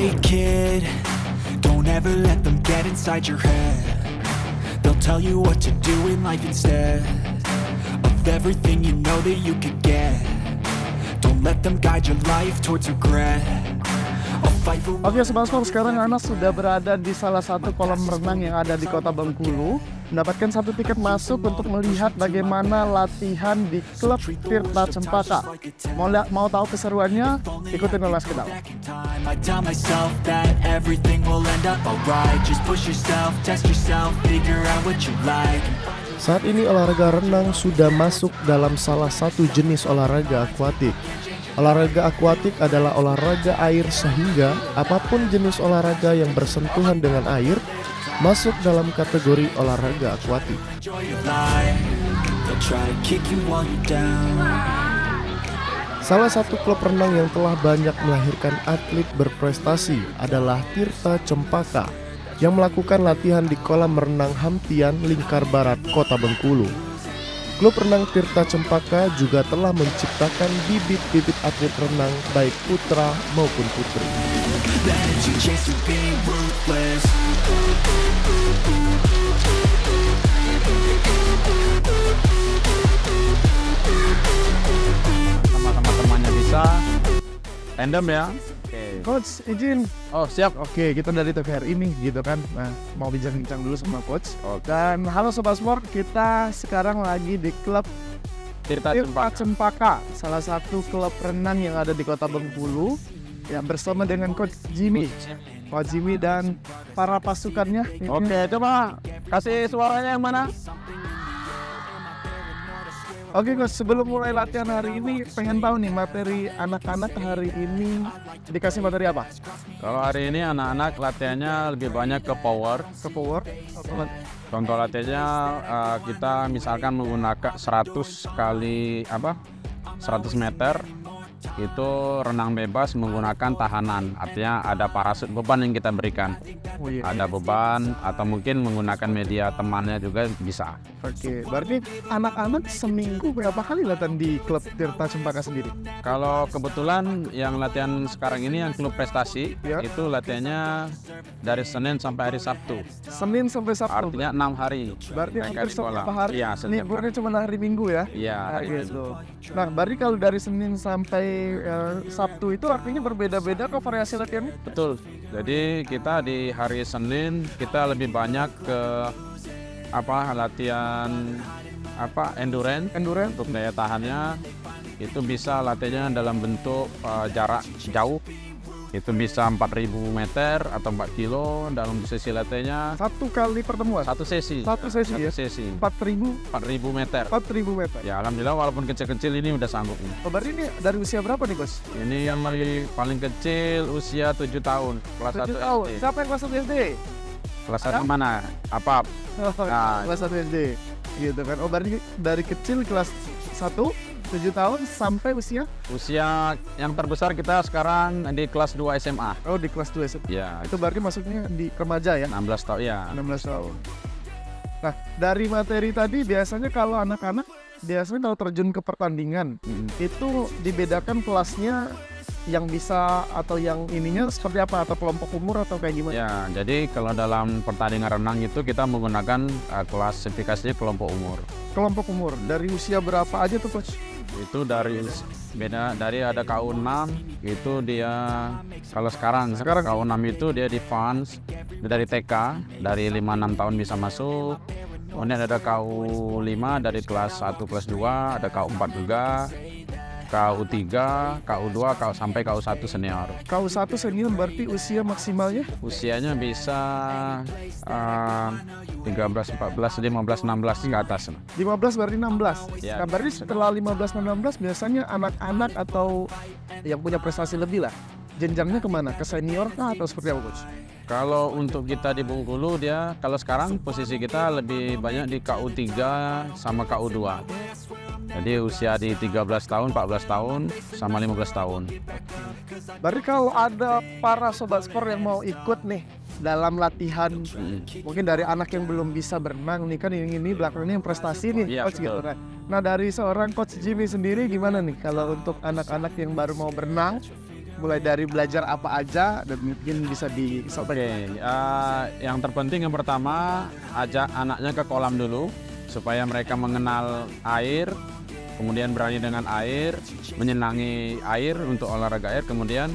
Hey kid, don't ever let them get inside your head. They'll tell you what to do in life instead of everything you know that you could get. Don't let them guide your life towards regret. Oke Sobat Sport, sekarang Anas sudah berada di salah satu kolam renang yang ada di Kota Bengkulu, mendapatkan satu tiket masuk untuk melihat bagaimana latihan di klub Tirta Cempaka. Mau tahu keseruannya? Ikutin Anas ke dalam. Saat ini olahraga renang sudah masuk dalam salah satu jenis olahraga akuatik. Olahraga akuatik adalah olahraga air sehingga apapun jenis olahraga yang bersentuhan dengan air masuk dalam kategori olahraga akuatik. Salah satu klub renang yang telah banyak melahirkan atlet berprestasi adalah Tirta Cempaka yang melakukan latihan di kolam renang Hamtian Lingkar Barat, Kota Bengkulu. Klub renang Tirta Cempaka juga telah menciptakan bibit-bibit atlet renang baik putra maupun putri. Sama-sama temannya bisa tandem ya. Coach, izin. Oh siap. Oke, kita dari TVRI nih gitu kan. Nah, mau bincang-bincang dulu sama coach. Dan halo Sobat Sport, kita sekarang lagi di klub Tirta Cempaka, salah satu klub renang yang ada di Kota Bengkulu, yang bersama dengan Coach Jimmy. Coach Jimmy dan para pasukannya. Oke, coba kasih suaranya yang mana? Oke Coach, sebelum mulai latihan hari ini, pengen tahu nih materi anak-anak hari ini dikasih materi apa? Kalau hari ini anak-anak latihannya lebih banyak ke power. Ke power? Contoh latihannya kita misalkan menggunakan 100 kali 100 meter itu renang bebas menggunakan tahanan, artinya ada parasut beban yang kita berikan. Oh, iya. Ada beban atau mungkin menggunakan media temannya juga bisa. Oke, berarti anak-anak seminggu berapa kali latihan di klub Tirta Cempaka sendiri? Kalau kebetulan yang latihan sekarang ini yang klub prestasi ya, itu latihannya dari Senin sampai hari Sabtu. Senin sampai Sabtu. Artinya 6 hari. Berarti hampir setiap hari. Iya, liburnya cuma hari Minggu ya? Iya. Gitu. Nah, berarti kalau dari Senin sampai Sabtu itu artinya berbeda-beda kok variasi latihannya? Betul. Jadi kita di hari Senin kita lebih banyak ke latihan endurance untuk daya tahannya. Itu bisa latihannya dalam bentuk jarak jauh. Itu bisa 4.000 meter atau 4 kilo dalam sesi latihannya. Satu kali pertemuan? Satu sesi. Satu sesi ya? Sesi. 4.000 meter. 4.000 meter. Ya alhamdulillah walaupun kecil-kecil ini udah sanggup. Oh, berarti ini dari usia berapa nih Bos? Ini yang paling kecil usia 7 tahun. Kelas 7 1 tahun. SD. Siapa yang kelas 1 SD? Kelas 1 mana? Apa? Nah, kelas 1 SD. Gitu kan. Oh, berarti dari kecil kelas 1 7 tahun sampai usia yang terbesar kita sekarang di kelas 2 SMA. Oh, di kelas 2 SMA. Ya. Itu berarti masuknya di remaja ya? 16 tahun ya. 16 tahun. Nah, dari materi tadi biasanya kalau anak-anak kalau terjun ke pertandingan itu dibedakan kelasnya yang bisa atau yang ininya seperti apa, atau kelompok umur atau kayak gimana? Ya, jadi kalau dalam pertandingan renang itu kita menggunakan klasifikasi kelompok umur. Kelompok umur dari usia berapa aja tuh Coach? Itu dari ada KU6 itu dia kalau sekarang KU6 itu dia advance dari TK dari 5-6 tahun bisa masuk. Kemudian ada KU5 dari kelas 1 kelas 2, ada KU4 juga. KU3, KU2, sampai KU1 senior. KU1 senior berarti usia maksimalnya? Usianya bisa 13, 14, 15, 16 ke atas. 15 berarti 16? Ya. Nah, berarti setelah 15-16 biasanya anak-anak atau yang punya prestasi lebih lah, jenjangnya kemana? Ke senior kah atau seperti apa Coach? Kalau untuk kita di Bengkulu kalau sekarang posisi kita lebih banyak di KU3 sama KU2. Jadi usia di 13 tahun, 14 tahun, sama 15 tahun. Berarti kalau ada para Sobat Sport yang mau ikut nih dalam latihan, mungkin dari anak yang belum bisa berenang nih kan, ini belakangnya yang prestasi nih, ya, Coach gitu kan. Nah, dari seorang Coach Jimmy sendiri gimana nih kalau untuk anak-anak yang baru mau berenang mulai dari belajar apa aja dan mungkin bisa disampaikan. Yang terpenting yang pertama ajak anaknya ke kolam dulu supaya mereka mengenal air, kemudian berani dengan air, menyenangi air untuk olahraga air, kemudian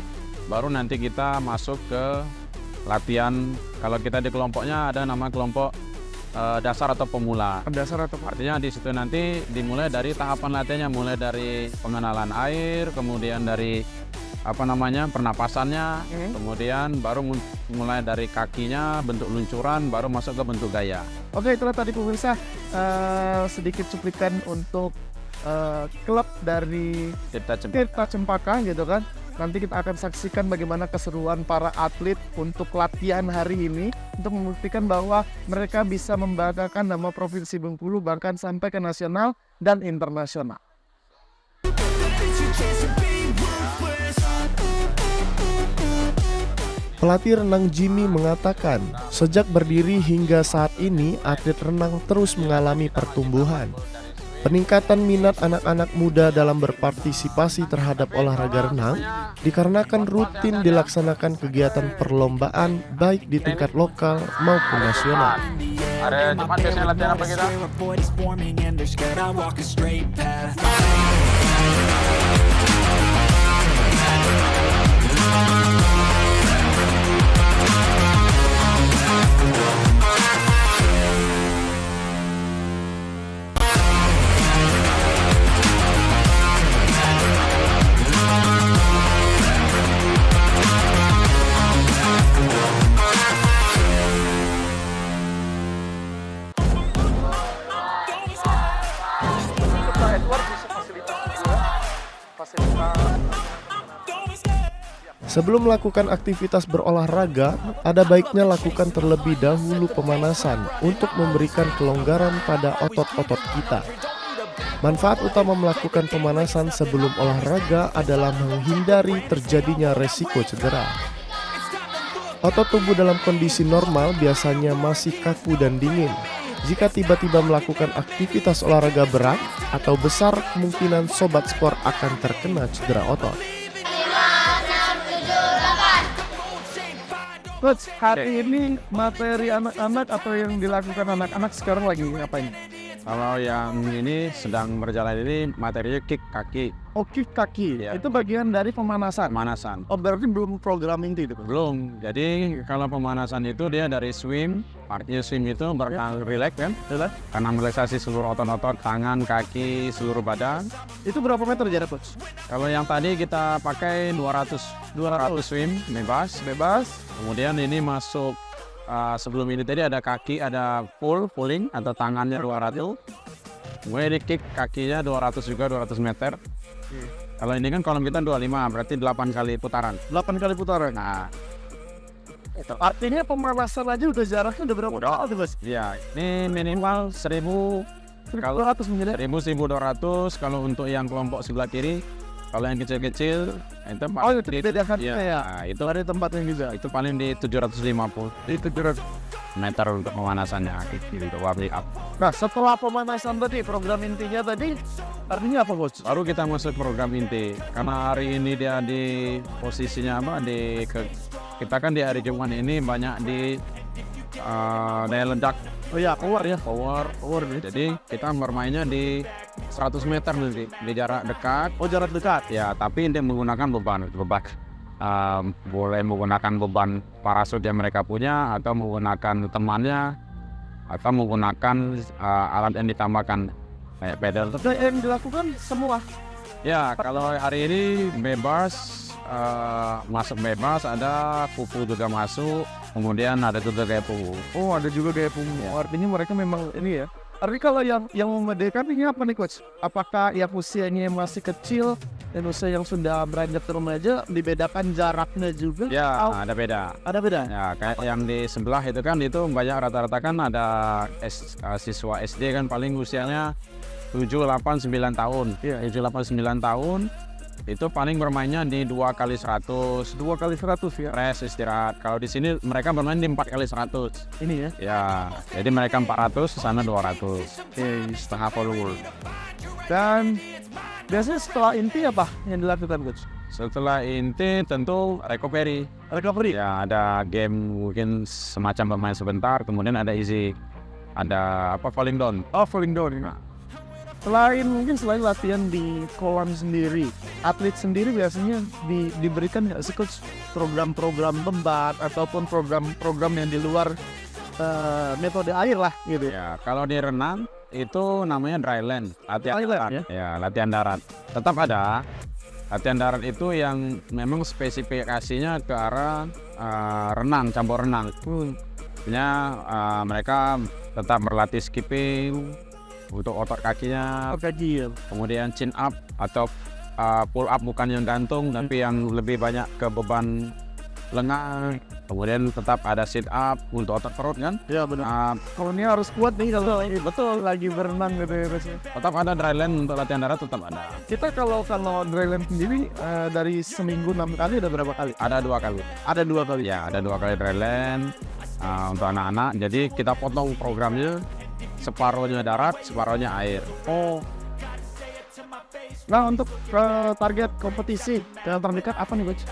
baru nanti kita masuk ke latihan. Kalau kita di kelompoknya ada nama kelompok dasar atau pemula. Dasar atau Artinya di situ nanti dimulai dari tahapan latihannya, mulai dari pengenalan air, kemudian dari pernapasannya, kemudian baru mulai dari kakinya, bentuk luncuran, baru masuk ke bentuk gaya. Oke, itulah tadi pemirsa sedikit cuplikan untuk klub dari Tirta Cempaka gitu kan. Nanti kita akan saksikan bagaimana keseruan para atlet untuk latihan hari ini untuk membuktikan bahwa mereka bisa membanggakan nama Provinsi Bengkulu bahkan sampai ke nasional dan internasional. Pelatih renang Jimmy mengatakan, sejak berdiri hingga saat ini atlet renang terus mengalami pertumbuhan. Peningkatan minat anak-anak muda dalam berpartisipasi terhadap olahraga renang dikarenakan rutin dilaksanakan kegiatan perlombaan baik di tingkat lokal maupun nasional. Ada Jumat biasanya latihan apa kita? Sebelum melakukan aktivitas berolahraga, ada baiknya lakukan terlebih dahulu pemanasan untuk memberikan kelonggaran pada otot-otot kita. Manfaat utama melakukan pemanasan sebelum olahraga adalah menghindari terjadinya resiko cedera. Otot tubuh dalam kondisi normal biasanya masih kaku dan dingin. Jika tiba-tiba melakukan aktivitas olahraga berat atau besar, kemungkinan sobat sport akan terkena cedera otot. Coach, hari ini materi anak-anak atau yang dilakukan anak-anak sekarang lagi ngapain? Kalau yang ini sedang berjalan ini materinya kick kaki. Oh, kick kaki, Ya. itu bagian dari pemanasan? Pemanasan. Oh, berarti belum program inti itu? Belum. Jadi kalau pemanasan itu dia dari swim. Artinya swim itu relax kan? Karena relaksasi seluruh otot-otot, tangan, kaki, seluruh badan. Itu berapa meter jarak, Coach? Kalau yang tadi kita pakai 200 swim bebas. Kemudian ini masuk sebelum ini tadi ada kaki, ada pulling atau tangannya 200. Kemudian di kick kakinya 200 juga 200 meter. Kalau ini kan kolam kita 25, berarti 8 kali putaran. 8 kali putaran. Nah, Itu. Artinya pemanasan aja udah jaraknya udah berapa kali, Mas? ya ini minimal 1000. Kalau 100 menit. 1200 kalau untuk yang kelompok sebelah kiri. Kalau yang kecil-kecil itu Bedakan ya. ya. Nah, itu Ada tempatnya juga. itu paling di 750 Di 700 meter untuk pemanasannya gitu, warming up. Nah, setelah pemanasan tadi, program intinya tadi artinya apa, Coach? Baru kita masuk program inti. Karena hari ini dia di posisinya kita kan di hari Jumat ini banyak di daya ledak. Oh ya, power ya. Power. Jadi kita bermainnya di 100 meter nanti di jarak dekat. Oh, jarak dekat. Ya, tapi dia menggunakan beban. Boleh menggunakan beban parasut yang mereka punya, atau menggunakan temannya, atau menggunakan alat yang ditambahkan kayak pedal. Dan yang dilakukan semua. Ya, kalau hari ini bebas, masuk bebas, ada pupu juga masuk, kemudian ada juga gaya pupu. Oh, ada juga gaya punggung. Artinya mereka memang ini ya. Artinya kalau yang membedakan ini apa nih, Coach? Apakah yang usianya masih kecil dan usia yang sudah beranjak remaja dibedakan jaraknya juga? Ya, ada beda. Ada beda? Ya, kayak yang di sebelah itu kan itu banyak rata-rata kan ada siswa SD kan paling usianya 7, 8, 9 tahun. Iya. 7, 8, 9 tahun itu paling bermainnya di 2 kali 100. 2 kali 100 ya? Rest, istirahat. Kalau di sini mereka bermain di 4 kali 100. Ini ya? Ya, jadi mereka 400, sana 200. Oke. Setengah volume. Dan biasanya setelah inti apa yang dilakukan coach? Setelah inti tentu recovery. Recovery. Ya ada game mungkin semacam bermain sebentar, kemudian ada easy, ada falling down. Oh, falling down. Selain latihan di kolam sendiri, atlet sendiri biasanya diberikan nggak sih coach program-program tempat ataupun program-program yang di luar metode air lah gitu ya? Ya kalau di renang itu namanya dry land, latihan Dry land, darat. ya? Ya latihan darat. Tetap ada. Latihan darat itu yang memang spesifikasinya ke arah renang, campur renang. Artinya mereka tetap berlatih skipping untuk otot kakinya, kemudian chin up atau pull up bukan yang gantung tapi yang lebih banyak ke beban lengan. Kemudian tetap ada sit up untuk otot perut kan. Ya benar. Kalau ini harus kuat nih kalau lagi berenang gitu ya coach. Tetap ada dry land untuk latihan darat, tetap ada. Kita kalau dry land sendiri dari seminggu 6 kali ada berapa kali? Ada 2 kali. Ada 2 kali. Ya ada 2 kali dry land untuk anak-anak. Jadi kita potong programnya, separuhnya darat, separuhnya air. Oh. Nah untuk target kompetisi yang terdekat apa nih coach?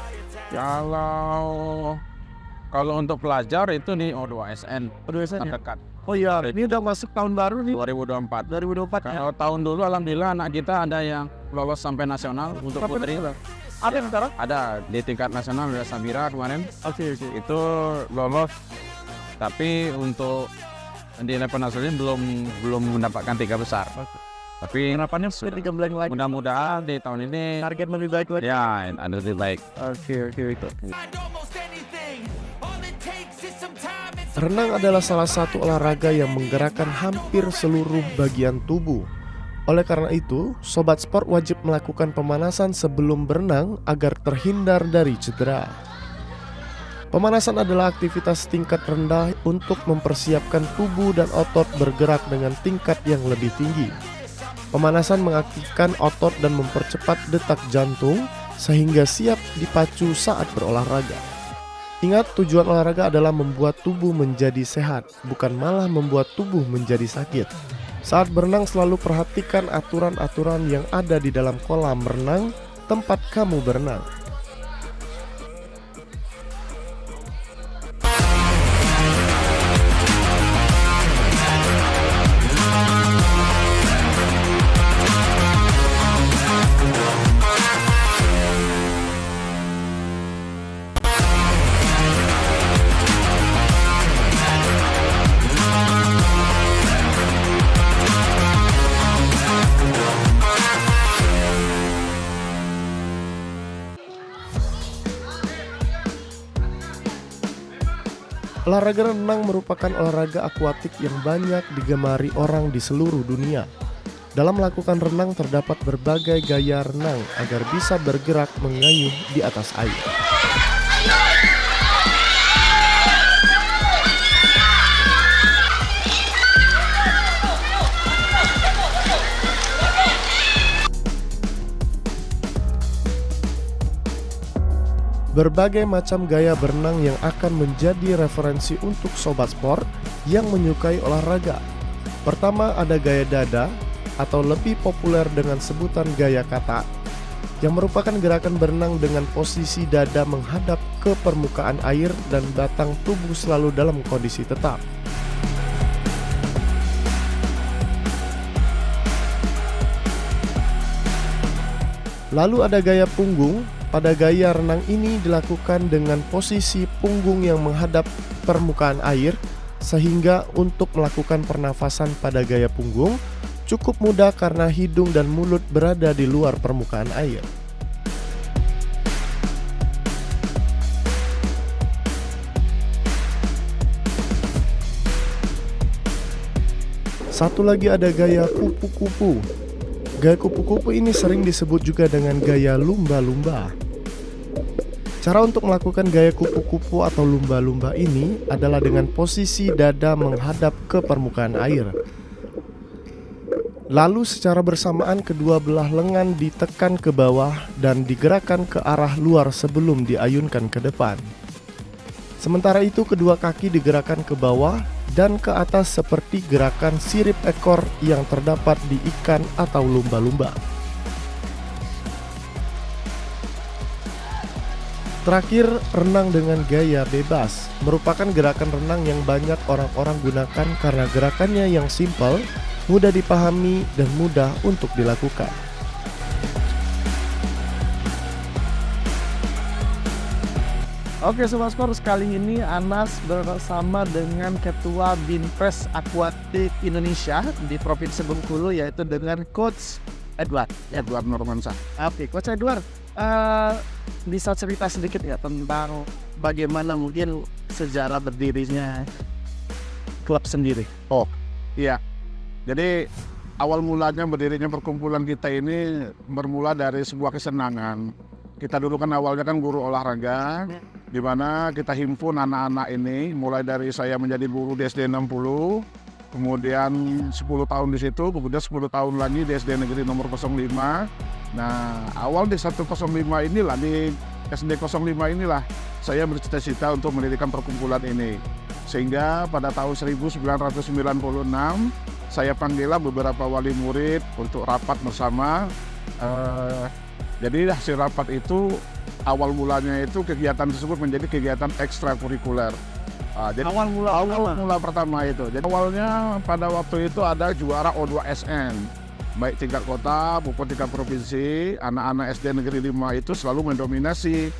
Kalau untuk pelajar itu nih O2SN terdekat. Oh iya, ini udah masuk tahun baru nih 2024. 2024 ya. Kalau tahun dulu alhamdulillah anak kita ada yang lolos sampai nasional untuk putri. Ada yang sekarang? Ada di tingkat nasional, ada Samira kemarin. Oke. Itu lolos. Tapi untuk di level nasional belum mendapatkan 3 besar. Tapi Harapannya sudah 3 bulan lagi. mudah-mudahan di tahun ini Target lebih baik lagi. ya ada lebih baik. Oke. Renang adalah salah satu olahraga yang menggerakkan hampir seluruh bagian tubuh. Oleh karena itu, sobat sport wajib melakukan pemanasan sebelum berenang agar terhindar dari cedera. Pemanasan adalah aktivitas tingkat rendah untuk mempersiapkan tubuh dan otot bergerak dengan tingkat yang lebih tinggi. Pemanasan mengaktifkan otot dan mempercepat detak jantung sehingga siap dipacu saat berolahraga. Ingat, tujuan olahraga adalah membuat tubuh menjadi sehat, bukan malah membuat tubuh menjadi sakit. Saat berenang selalu perhatikan aturan-aturan yang ada di dalam kolam renang tempat kamu berenang. Olahraga renang merupakan olahraga akuatik yang banyak digemari orang di seluruh dunia. Dalam melakukan renang terdapat berbagai gaya renang agar bisa bergerak mengayuh di atas air. Berbagai macam gaya berenang yang akan menjadi referensi untuk sobat sport yang menyukai olahraga. Pertama ada gaya dada atau lebih populer dengan sebutan gaya kata, yang merupakan gerakan berenang dengan posisi dada menghadap ke permukaan air dan batang tubuh selalu dalam kondisi tetap. Lalu ada gaya punggung. Pada gaya renang ini dilakukan dengan posisi punggung yang menghadap permukaan air, sehingga untuk melakukan pernafasan pada gaya punggung cukup mudah karena hidung dan mulut berada di luar permukaan air. Satu lagi ada gaya kupu-kupu. Gaya kupu-kupu ini sering disebut juga dengan gaya lumba-lumba. Cara untuk melakukan gaya kupu-kupu atau lumba-lumba ini adalah dengan posisi dada menghadap ke permukaan air. Lalu secara bersamaan kedua belah lengan ditekan ke bawah dan digerakkan ke arah luar sebelum diayunkan ke depan. Sementara itu kedua kaki digerakkan ke bawah dan ke atas seperti gerakan sirip ekor yang terdapat di ikan atau lumba-lumba. Terakhir, renang dengan gaya bebas merupakan gerakan renang yang banyak orang-orang gunakan karena gerakannya yang simpel, mudah dipahami, dan mudah untuk dilakukan. Oke Sobat Sport, kali ini Anas bersama dengan Ketua Binpres Aquatic Indonesia di Provinsi Bengkulu, yaitu dengan Coach Edward Nurmansyah. Oke, Coach Edward, bisa cerita sedikit ya tentang bagaimana mungkin sejarah berdirinya klub sendiri? Oh iya, jadi awal mulanya berdirinya perkumpulan kita ini bermula dari sebuah kesenangan. Kita dulu kan awalnya kan guru olahraga, di mana kita himpun anak-anak ini, mulai dari saya menjadi guru di SD 60, kemudian 10 tahun di situ, kemudian 10 tahun lagi di SD Negeri nomor 05. Nah, awal di 105 inilah, di SD 05 inilah, saya bercita-cita untuk mendirikan perkumpulan ini. Sehingga pada tahun 1996, saya panggillah beberapa wali murid untuk rapat bersama. Jadi hasil rapat itu awal mulanya itu kegiatan tersebut menjadi kegiatan ekstrakurikuler. Jadi awal mula pertama itu. Jadi awalnya pada waktu itu ada juara O2SN, baik tingkat kota maupun tingkat provinsi. Anak-anak SD Negeri 5 itu selalu mendominasi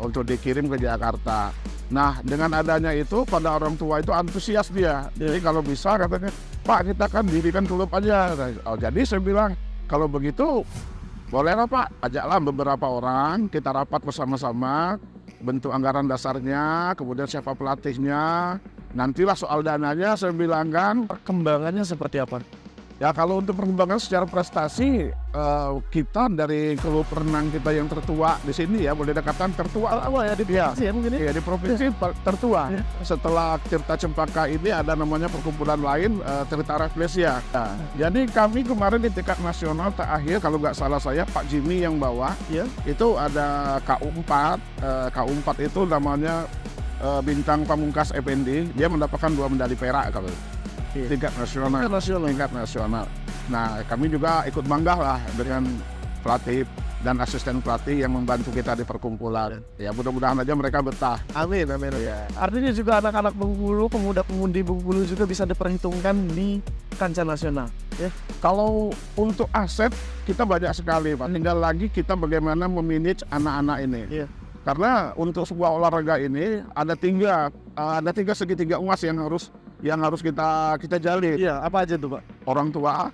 untuk dikirim ke Jakarta. Nah, dengan adanya itu pada orang tua itu antusias dia. Jadi kalau bisa katanya, Pak, kita kan dirikan klub aja. Jadi saya bilang, kalau begitu bolehlah Pak, ajaklah beberapa orang, kita rapat bersama-sama, bentuk anggaran dasarnya, kemudian siapa pelatihnya, nantilah soal dananya saya bilangkan. Perkembangannya seperti apa? Ya kalau untuk perkembangan secara prestasi, kita dari klub renang kita yang tertua di sini ya, boleh dikatakan tertua ya di di provinsi tertua. Setelah Tirta Cempaka ini ada namanya perkumpulan lain, Tirta Rafflesia. Nah, jadi kami kemarin di tingkat nasional terakhir, kalau nggak salah saya Pak Jimmy yang bawa, itu ada KU4. KU4 itu namanya Bintang Pamungkas Effendi, dia mendapatkan 2 medali perak kalau tingkat nasional. Nah, kami juga ikut bangga lah dengan pelatih dan asisten pelatih yang membantu kita di perkumpulan. Ya, mudah-mudahan aja mereka betah. Amin. Ya. Artinya juga anak-anak Bengkulu, pemuda-pemudi Bengkulu juga bisa diperhitungkan di kancah nasional. Ya. Kalau untuk aset kita banyak sekali, Pak. Tinggal lagi kita bagaimana memanage anak-anak ini. Iya. Karena untuk sebuah olahraga ini ada tiga segitiga emas yang harus kita jalin. Iya, apa aja tuh Pak? Orang tua,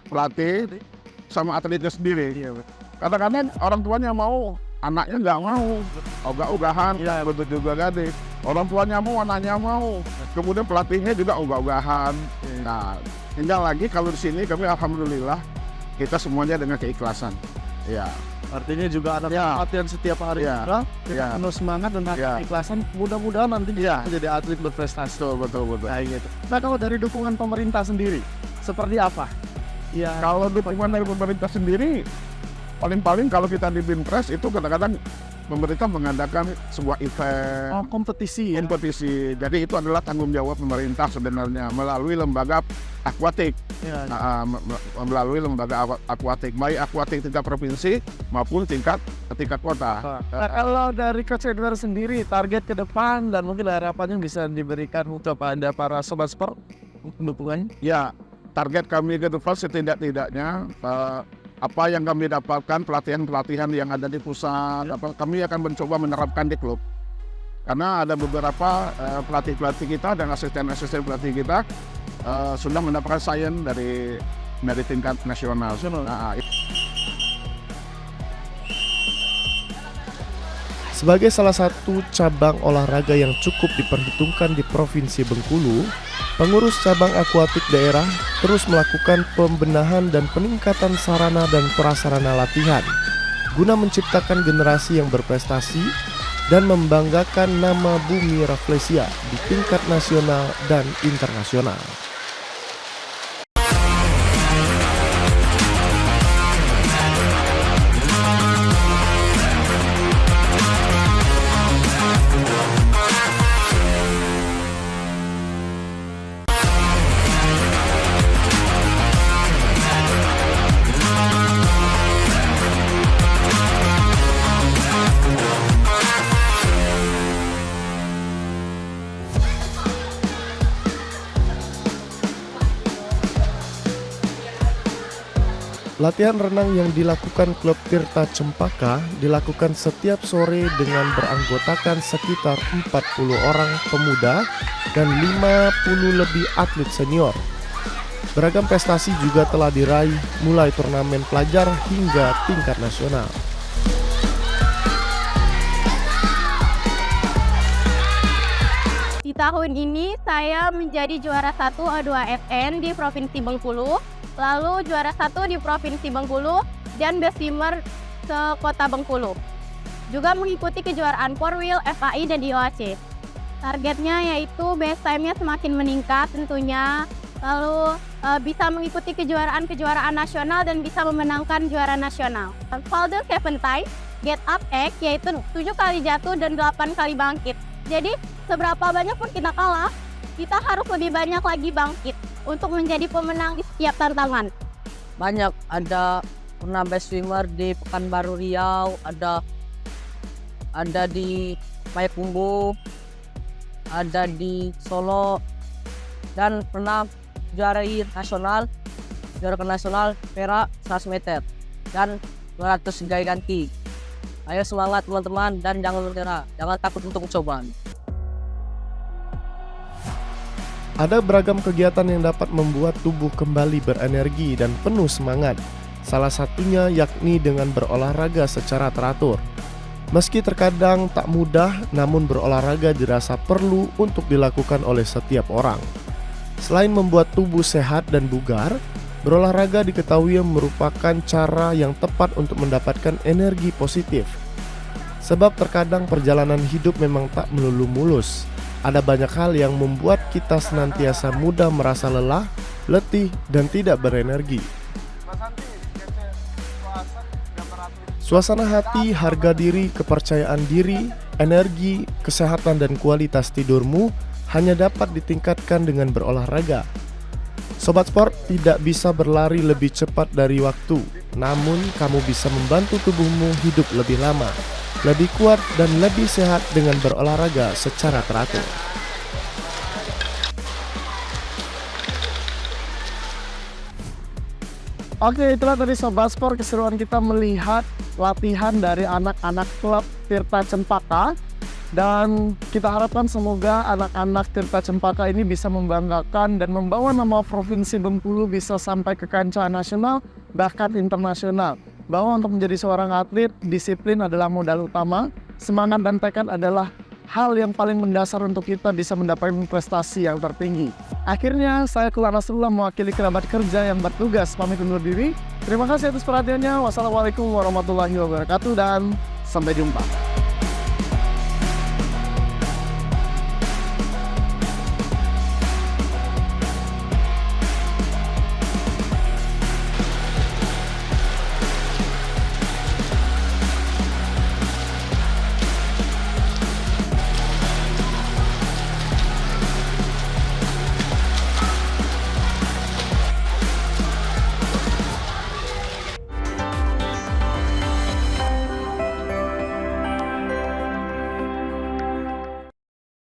pelatih, sama atletnya sendiri. Iya, Kadang-kadang orang tuanya mau, anaknya nggak mau, ogah-ogahan, betul juga gadis. Orang tuanya mau, anaknya mau, kemudian pelatihnya juga ogah-ogahan. Nah, tinggal lagi kalau di sini kami alhamdulillah kita semuanya dengan keikhlasan. Ya. Artinya juga ada latihan setiap hari, penuh semangat dan keikhlasan. Mudah-mudahan nanti menjadi atlet berprestasi. Betul. Nah, gitu. Nah, kalau dari dukungan pemerintah sendiri, seperti apa? Ya, kalau dukungan dari pemerintah sendiri, paling kalau kita di Binpres itu kadang-kadang pemerintah mengadakan sebuah event, kompetisi. Jadi itu adalah tanggung jawab pemerintah sebenarnya melalui lembaga akuatik. Melalui lembaga akuatik, baik akuatik tingkat provinsi maupun tingkat kota. Nah, kalau dari Coach Edward sendiri, target ke depan dan mungkin harapannya bisa diberikan kepada para sobat sport dukungannya? Ya, target kami ke depan setidak-tidaknya apa yang kami dapatkan, pelatihan-pelatihan yang ada di pusat, kami akan mencoba menerapkan di klub. Karena ada beberapa pelatih-pelatih kita dan asisten-asisten pelatih kita sudah mendapatkan sains dari tingkat nasional. Sebagai salah satu cabang olahraga yang cukup diperhitungkan di Provinsi Bengkulu, pengurus cabang akuatik daerah terus melakukan pembenahan dan peningkatan sarana dan prasarana latihan guna menciptakan generasi yang berprestasi dan membanggakan nama Bumi Rafflesia di tingkat nasional dan internasional. Latihan renang yang dilakukan klub Tirta Cempaka dilakukan setiap sore dengan beranggotakan sekitar 40 orang pemuda dan 50 lebih atlet senior. Beragam prestasi juga telah diraih mulai turnamen pelajar hingga tingkat nasional. Di tahun ini saya menjadi juara 1 A2FN di Provinsi Bengkulu, lalu juara 1 di Provinsi Bengkulu, dan best swimmer se-Kota Bengkulu. Juga mengikuti kejuaraan 4-wheel, FAI, dan IOAC. Targetnya yaitu best time-nya semakin meningkat tentunya, lalu bisa mengikuti kejuaraan-kejuaraan nasional dan bisa memenangkan juara nasional. Fall down 7 times, get up act yaitu 7 kali jatuh dan 8 kali bangkit. Jadi seberapa banyak pun kita kalah, kita harus lebih banyak lagi bangkit untuk menjadi pemenang di setiap tantangan. Banyak, ada pernah best swimmer di Pekanbaru Riau, ada di Payakumbuh, ada di Solo, dan pernah juara nasional perak 100 meter dan 200 gaya ganti. Ayo semangat teman-teman dan jangan menyerah, jangan takut untuk mencoba. Ada beragam kegiatan yang dapat membuat tubuh kembali berenergi dan penuh semangat. Salah satunya yakni dengan berolahraga secara teratur. Meski terkadang tak mudah, namun berolahraga dirasa perlu untuk dilakukan oleh setiap orang. Selain membuat tubuh sehat dan bugar, berolahraga diketahui merupakan cara yang tepat untuk mendapatkan energi positif. Sebab terkadang perjalanan hidup memang tak melulu mulus. Ada banyak hal yang membuat kita senantiasa mudah merasa lelah, letih, dan tidak berenergi. Suasana hati, harga diri, kepercayaan diri, energi, kesehatan, dan kualitas tidurmu hanya dapat ditingkatkan dengan berolahraga. Sobat Sport tidak bisa berlari lebih cepat dari waktu, namun kamu bisa membantu tubuhmu hidup lebih lama, lebih kuat dan lebih sehat dengan berolahraga secara teratur. Oke, itulah tadi Sobat Sport keseruan kita melihat latihan dari anak-anak klub Tirta Cempaka. Dan kita harapkan semoga anak-anak Tirta Cempaka ini bisa membanggakan dan membawa nama Provinsi Bengkulu bisa sampai ke kancah nasional bahkan internasional. Bahwa untuk menjadi seorang atlet, disiplin adalah modal utama, semangat dan tekad adalah hal yang paling mendasar untuk kita bisa mendapatkan prestasi yang tertinggi. Akhirnya, saya Kulan Nasrullah mewakili kerabat kerja yang bertugas pamit undur diri. Terima kasih atas perhatiannya. Wassalamualaikum warahmatullahi wabarakatuh dan sampai jumpa.